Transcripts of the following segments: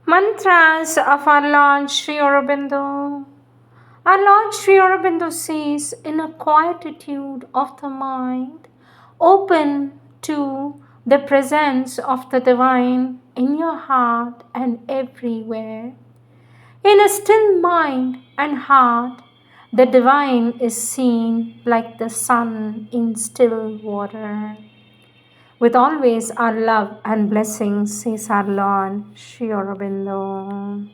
Mantras of our Lord Sri Aurobindo. Our Lord Sri Aurobindo says, in a quietude of the mind, open to the presence of the divine in your heart and everywhere. In a still mind and heart, the divine is seen like the sun in still water. With always our love and blessings, says our Lord Sri Aurobindo.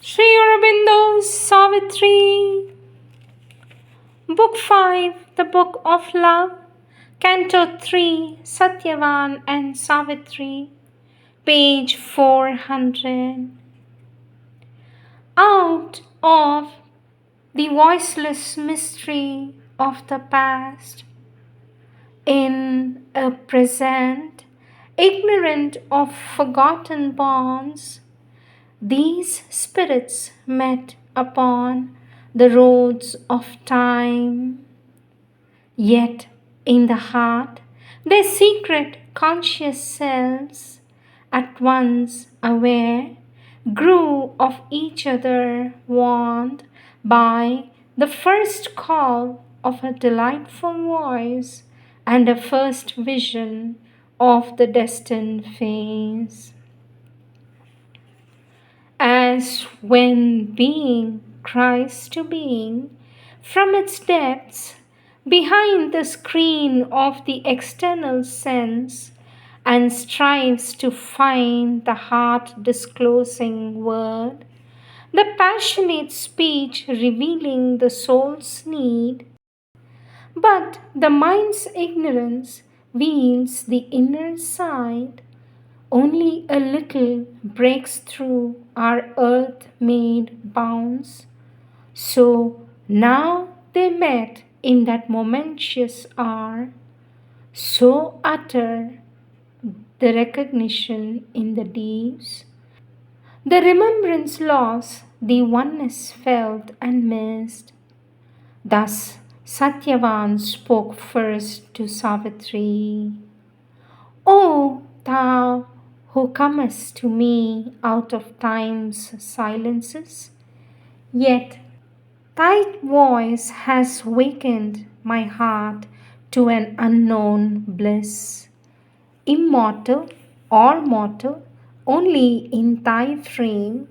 Sri Aurobindo's Savitri, Book 5, the Book of Love, Canto 3, Satyavan and Savitri, page 400. Out of the voiceless mystery of the past, in a present, ignorant of forgotten bonds, these spirits met upon the roads of time. Yet in the heart, their secret conscious selves, at once aware, grew of each other, warned by the first call of a delightful voice and a first vision of the destined face. As when being cries to being from its depths, behind the screen of the external sense, and strives to find the heart-disclosing word, the passionate speech revealing the soul's need, but the mind's ignorance veils the inner sight. Only a little breaks through our earth-made bounds. So now they met in that momentous hour, so utter the recognition in the deeps, the remembrance lost, the oneness felt and missed. Thus Satyavan spoke first to Savitri. O thou who comest to me out of time's silences, yet thy voice has wakened my heart to an unknown bliss, immortal or mortal only in thy frame,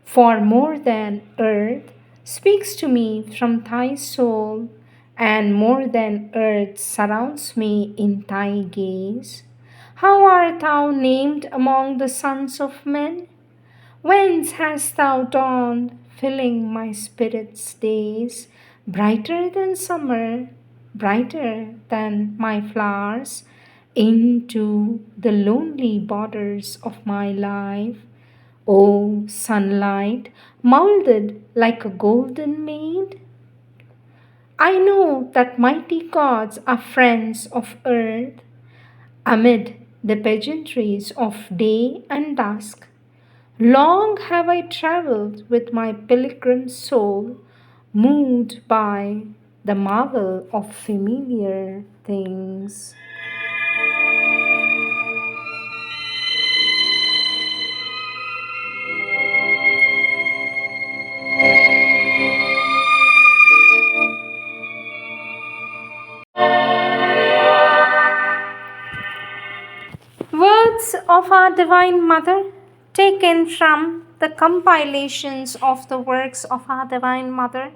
for more than earth speaks to me from thy soul, and more than earth surrounds me in thy gaze. How art thou named among the sons of men? Whence hast thou dawned, filling my spirit's days, brighter than summer, brighter than my flowers, into the lonely borders of my life? O sunlight, molded like a golden maid? I know that mighty gods are friends of earth. Amid the pageantries of day and dusk, long have I travelled with my pilgrim soul, moved by the marvel of familiar things. Words of our Divine Mother, taken from the compilations of the works of our Divine Mother,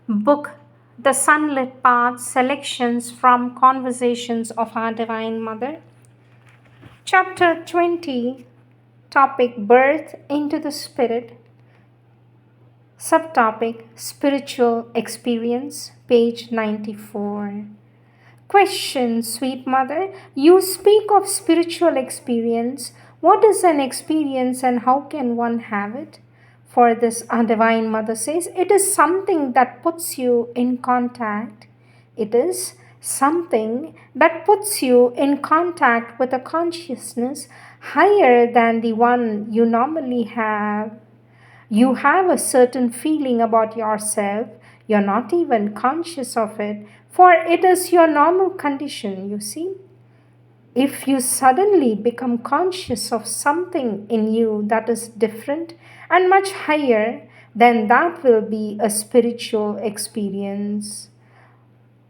book The Sunlit Path, selections from Conversations of our Divine Mother. Chapter 20, topic Birth into the Spirit, subtopic Spiritual Experience, page 94. Question, sweet mother. You speak of spiritual experience. What is an experience and how can one have it? For this, our Divine Mother says, it is something that puts you in contact. It is something that puts you in contact with a consciousness higher than the one you normally have. You have a certain feeling about yourself. You're not even conscious of it, for it is your normal condition, you see. If you suddenly become conscious of something in you that is different and much higher, then that will be a spiritual experience.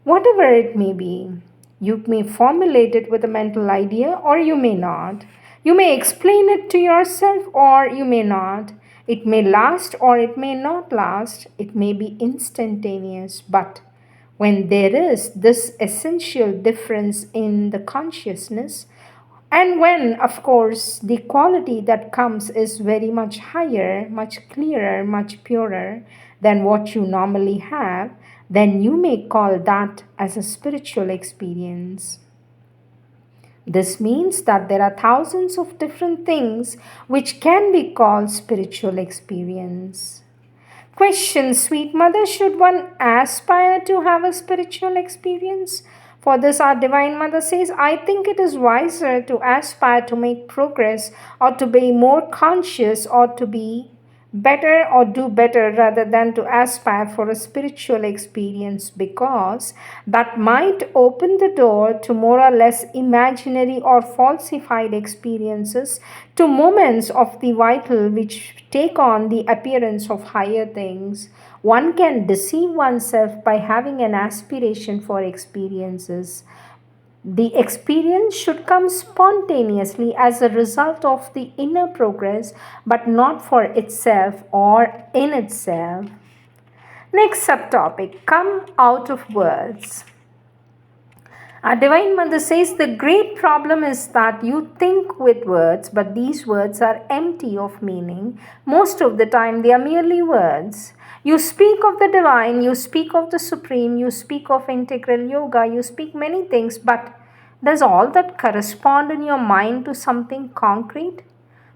Whatever it may be, you may formulate it with a mental idea or you may not. You may explain it to yourself or you may not. It may last or it may not last. It may be instantaneous. But when there is this essential difference in the consciousness, and when, of course, the quality that comes is very much higher, much clearer, much purer than what you normally have, then you may call that as a spiritual experience. This means that there are thousands of different things which can be called spiritual experience. Question, sweet mother, should one aspire to have a spiritual experience? For this, our Divine Mother says, I think it is wiser to aspire to make progress or to be more conscious or to be better or do better rather than to aspire for a spiritual experience, because that might open the door to more or less imaginary or falsified experiences, to moments of the vital which take on the appearance of higher things. One can deceive oneself by having an aspiration for experiences. The experience should come spontaneously as a result of the inner progress, but not for itself or in itself. Next subtopic, come out of words. Our Divine Mother says the great problem is that you think with words, but these words are empty of meaning. Most of the time, they are merely words. You speak of the divine, you speak of the supreme, you speak of integral yoga, you speak many things, but does all that correspond in your mind to something concrete?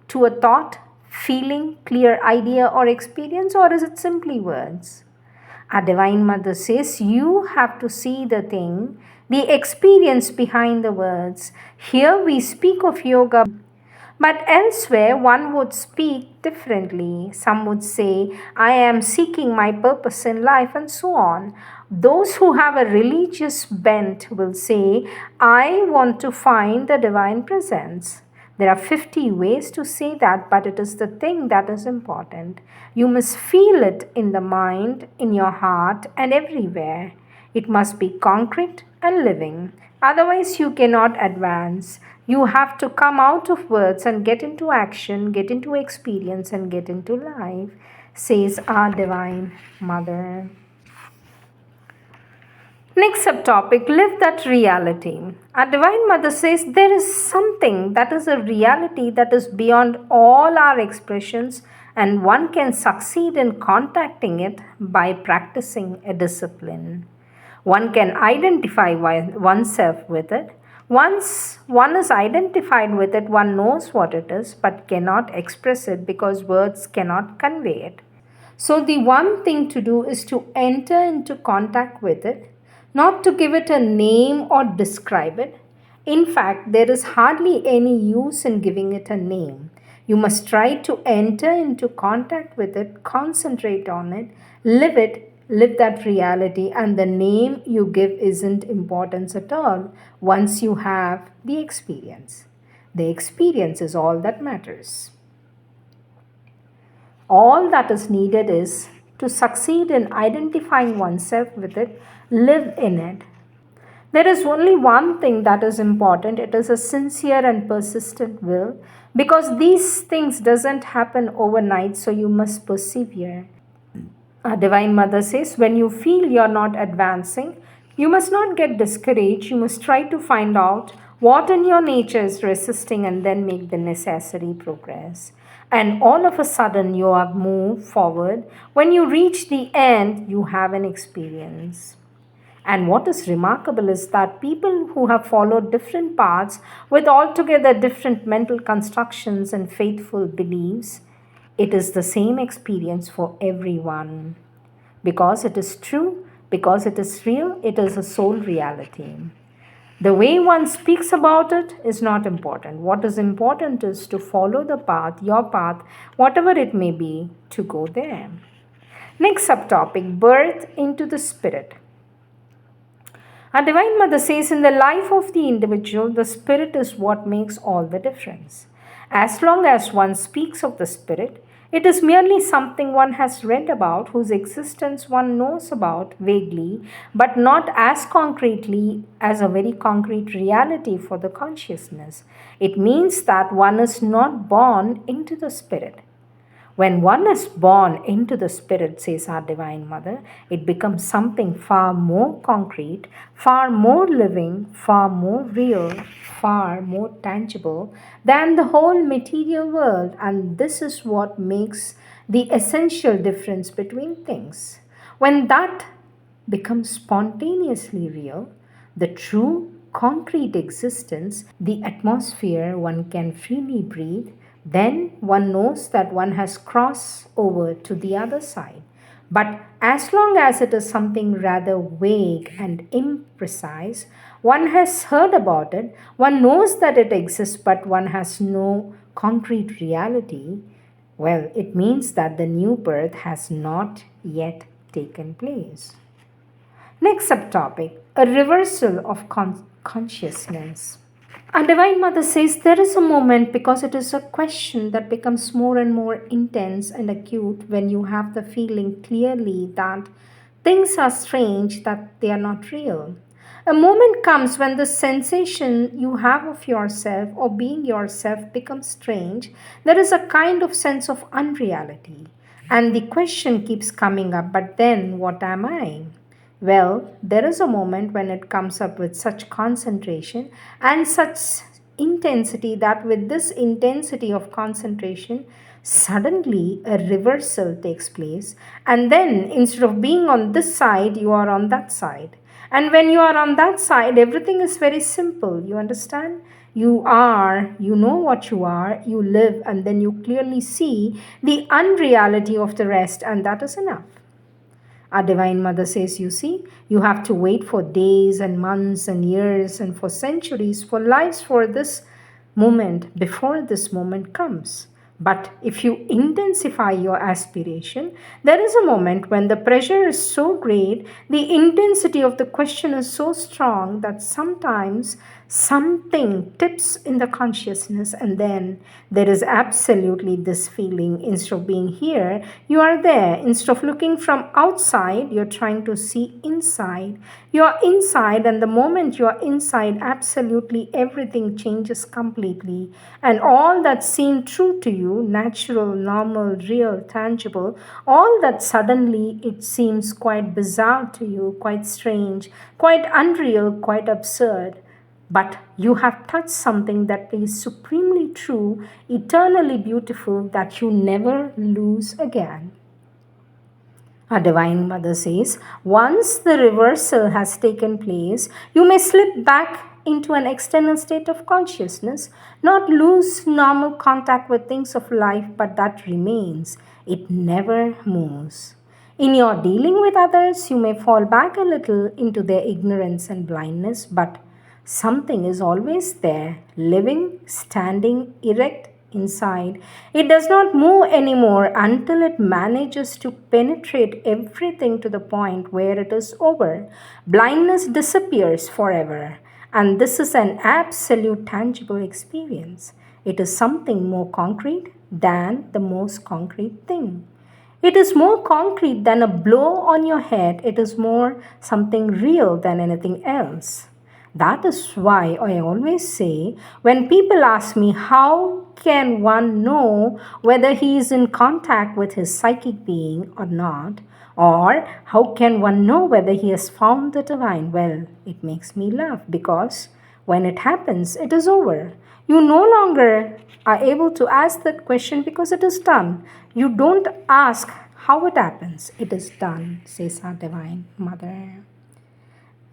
To a thought, feeling, clear idea, or experience, or is it simply words? Our Divine Mother says you have to see the thing, the experience behind the words. Here we speak of yoga, but elsewhere one would speak differently. Some would say, I am seeking my purpose in life, and so on. Those who have a religious bent will say, I want to find the divine presence. There are 50 ways to say that, but it is the thing that is important. You must feel it in the mind, in your heart, and everywhere. It must be concrete and living. Otherwise, you cannot advance. You have to come out of words and get into action, get into experience, and get into life, says our Divine Mother. Next subtopic, live that reality. Our Divine Mother says there is something that is a reality that is beyond all our expressions, and one can succeed in contacting it by practicing a discipline. One can identify oneself with it. Once one is identified with it, one knows what it is but cannot express it because words cannot convey it. So, the one thing to do is to enter into contact with it, not to give it a name or describe it. In fact, there is hardly any use in giving it a name. You must try to enter into contact with it, concentrate on it, live that reality, and the name you give isn't importance at all once you have the experience. The experience is all that matters. All that is needed is to succeed in identifying oneself with it, live in it. There is only one thing that is important. It is a sincere and persistent will, because these things doesn't happen overnight, so you must persevere. Our Divine Mother says, when you feel you're not advancing, you must not get discouraged. You must try to find out what in your nature is resisting and then make the necessary progress. And all of a sudden, you have moved forward. When you reach the end, you have an experience. And what is remarkable is that people who have followed different paths with altogether different mental constructions and faithful beliefs, it is the same experience for everyone. Because it is true, because it is real, it is a soul reality. The way one speaks about it is not important. What is important is to follow the path, your path, whatever it may be, to go there. Next subtopic, birth into the spirit. Our Divine Mother says, in the life of the individual, the spirit is what makes all the difference. As long as one speaks of the spirit, it is merely something one has read about, whose existence one knows about vaguely, but not as concretely as a very concrete reality for the consciousness. It means that one is not born into the spirit. When one is born into the Spirit, says our Divine Mother, it becomes something far more concrete, far more living, far more real, far more tangible than the whole material world. And this is what makes the essential difference between things. When that becomes spontaneously real, the true concrete existence, the atmosphere one can freely breathe, then one knows that one has crossed over to the other side. But as long as it is something rather vague and imprecise, one has heard about it, one knows that it exists, but one has no concrete reality. Well, it means that the new birth has not yet taken place. Next subtopic, a reversal of consciousness. Our Divine Mother says there is a moment, because it is a question that becomes more and more intense and acute when you have the feeling clearly that things are strange, that they are not real. A moment comes when the sensation you have of yourself or being yourself becomes strange. There is a kind of sense of unreality. And the question keeps coming up, but then what am I? Well, there is a moment when it comes up with such concentration and such intensity that with this intensity of concentration, suddenly a reversal takes place. And then instead of being on this side, you are on that side. And when you are on that side, everything is very simple. You understand? You are, you know what you are, you live, and then you clearly see the unreality of the rest, and that is enough. Our Divine Mother says, you see, you have to wait for days and months and years and for centuries, for lives, for this moment before this moment comes. But if you intensify your aspiration, there is a moment when the pressure is so great, the intensity of the question is so strong that sometimes something tips in the consciousness, and then there is absolutely this feeling, instead of being here, you are there. Instead of looking from outside, you're trying to see inside. You are inside, and the moment you are inside, absolutely everything changes completely. And all that seemed true to you, natural, normal, real, tangible, all that suddenly it seems quite bizarre to you, quite strange, quite unreal, quite absurd. But you have touched something that is supremely true, eternally beautiful, that you never lose again. Our Divine Mother says, once the reversal has taken place, you may slip back into an external state of consciousness, not lose normal contact with things of life, but that remains. It never moves. In your dealing with others, you may fall back a little into their ignorance and blindness, but something is always there, living, standing, erect, inside. It does not move anymore until it manages to penetrate everything to the point where it is over. Blindness disappears forever. And this is an absolute tangible experience. It is something more concrete than the most concrete thing. It is more concrete than a blow on your head. It is more something real than anything else. That is why I always say, when people ask me how can one know whether he is in contact with his psychic being or not, or how can one know whether he has found the divine, well, it makes me laugh, because when it happens, it is over. You no longer are able to ask that question because it is done. You don't ask how it happens. It is done, says our Divine Mother.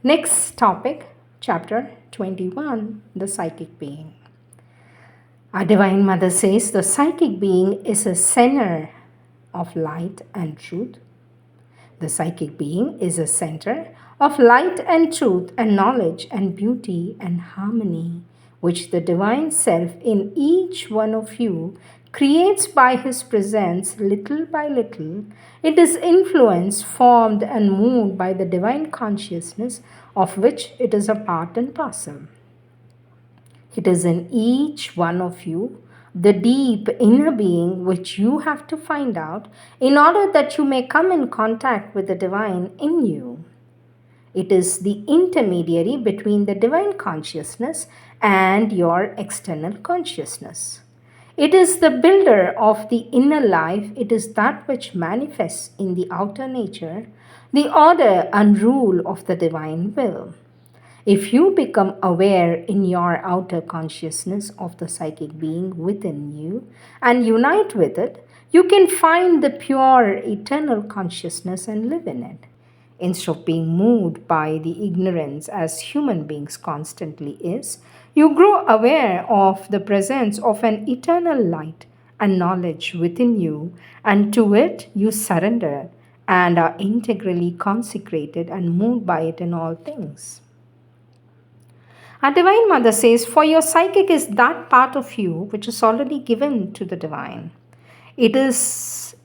Next topic, chapter 21, the psychic being. Our Divine Mother says the psychic being is a center of light and truth. The psychic being is a center of light and truth and knowledge and beauty and harmony, which the Divine Self in each one of you creates by His presence little by little. It is influenced, formed, and moved by the Divine Consciousness of which it is a part and parcel. It is in each one of you, the deep inner being which you have to find out in order that you may come in contact with the divine in you. It is the intermediary between the divine consciousness and your external consciousness. It is the builder of the inner life. It is that which manifests in the outer nature, the order and rule of the divine will. If you become aware in your outer consciousness of the psychic being within you and unite with it, you can find the pure eternal consciousness and live in it. Instead of being moved by the ignorance as human beings constantly is, you grow aware of the presence of an eternal light and knowledge within you, and to it you surrender and are integrally consecrated and moved by it in all things. Our Divine Mother says, for your psychic is that part of you which is already given to the divine. It is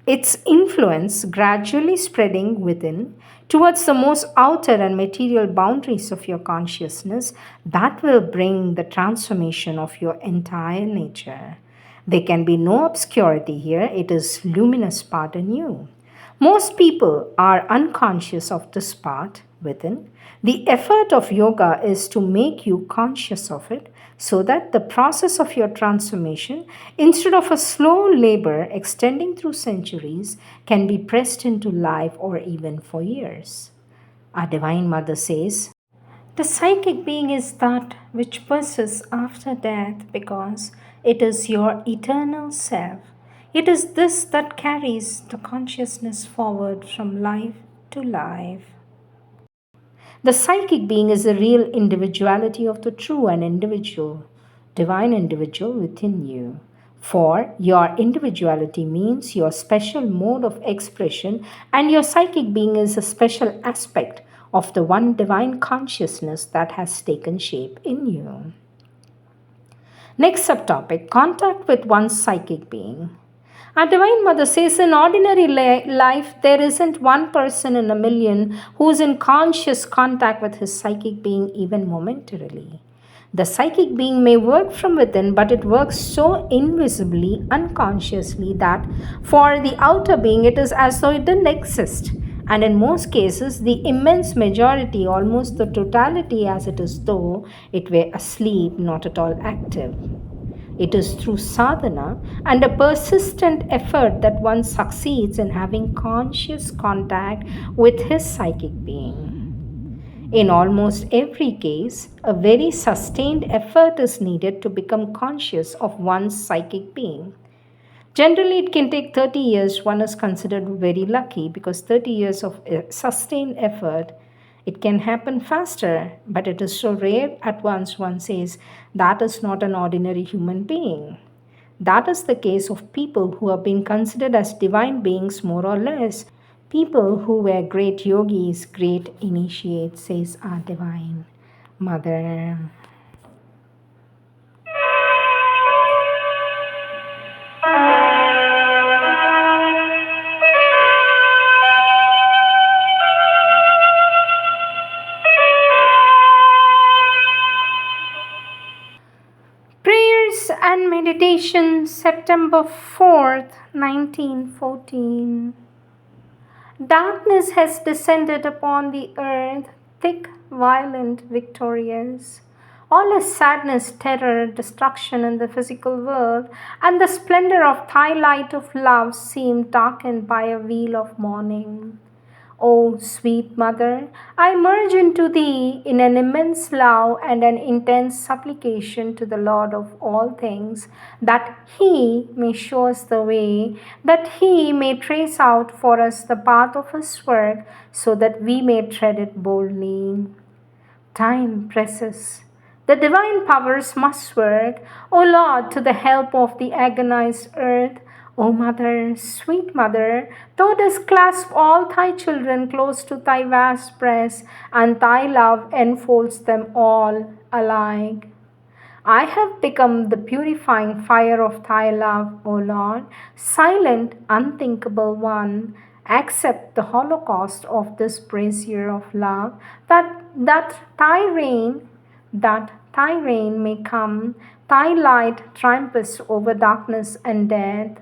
its influence gradually spreading within towards the most outer and material boundaries of your consciousness that will bring the transformation of your entire nature. There can be no obscurity here, it is luminous part in you. Most people are unconscious of this part within. The effort of yoga is to make you conscious of it so that the process of your transformation, instead of a slow labor extending through centuries, can be pressed into life or even for years. Our Divine Mother says, the psychic being is that which persists after death because it is your eternal self. It is this that carries the consciousness forward from life to life. The psychic being is the real individuality of the true and individual, divine individual within you. For your individuality means your special mode of expression, and your psychic being is a special aspect of the one divine consciousness that has taken shape in you. Next subtopic, contact with one's psychic being. Our Divine Mother says in ordinary life, there isn't one person in a million who's in conscious contact with his psychic being even momentarily. The psychic being may work from within, but it works so invisibly, unconsciously, that for the outer being, it is as though it didn't exist. And in most cases, the immense majority, almost the totality, as it is though it were asleep, not at all active. It is through sadhana and a persistent effort that one succeeds in having conscious contact with his psychic being. In almost every case, a very sustained effort is needed to become conscious of one's psychic being. Generally, it can take 30 years. One is considered very lucky because 30 years of sustained effort, it can happen faster, but it is so rare at once one says that is not an ordinary human being. That is the case of people who have been considered as divine beings more or less. People who were great yogis, great initiates, says our Divine Mother. Prayers and Meditation, September 4th, 1914. Darkness has descended upon the earth, thick, violent, victorious. All is sadness, terror, destruction in the physical world, and the splendor of thy light of love seem darkened by a veil of mourning. O sweet Mother, I merge into Thee in an immense love and an intense supplication to the Lord of all things, that He may show us the way, that He may trace out for us the path of His work, so that we may tread it boldly. Time presses. The divine powers must work, O Lord, to the help of the agonized earth. O Mother, sweet Mother, thou dost clasp all thy children close to thy vast breast, and thy love enfolds them all alike. I have become the purifying fire of thy love, O Lord, silent, unthinkable one. Accept the holocaust of this brazier of love, that thy reign may come, thy light triumphs over darkness and death.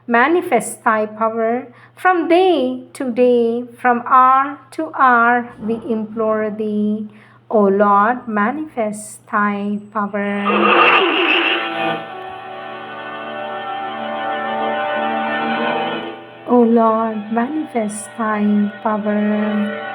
Manifest thy power from day to day, from hour to hour, we implore thee. O Lord, manifest thy power. O Lord, manifest thy power.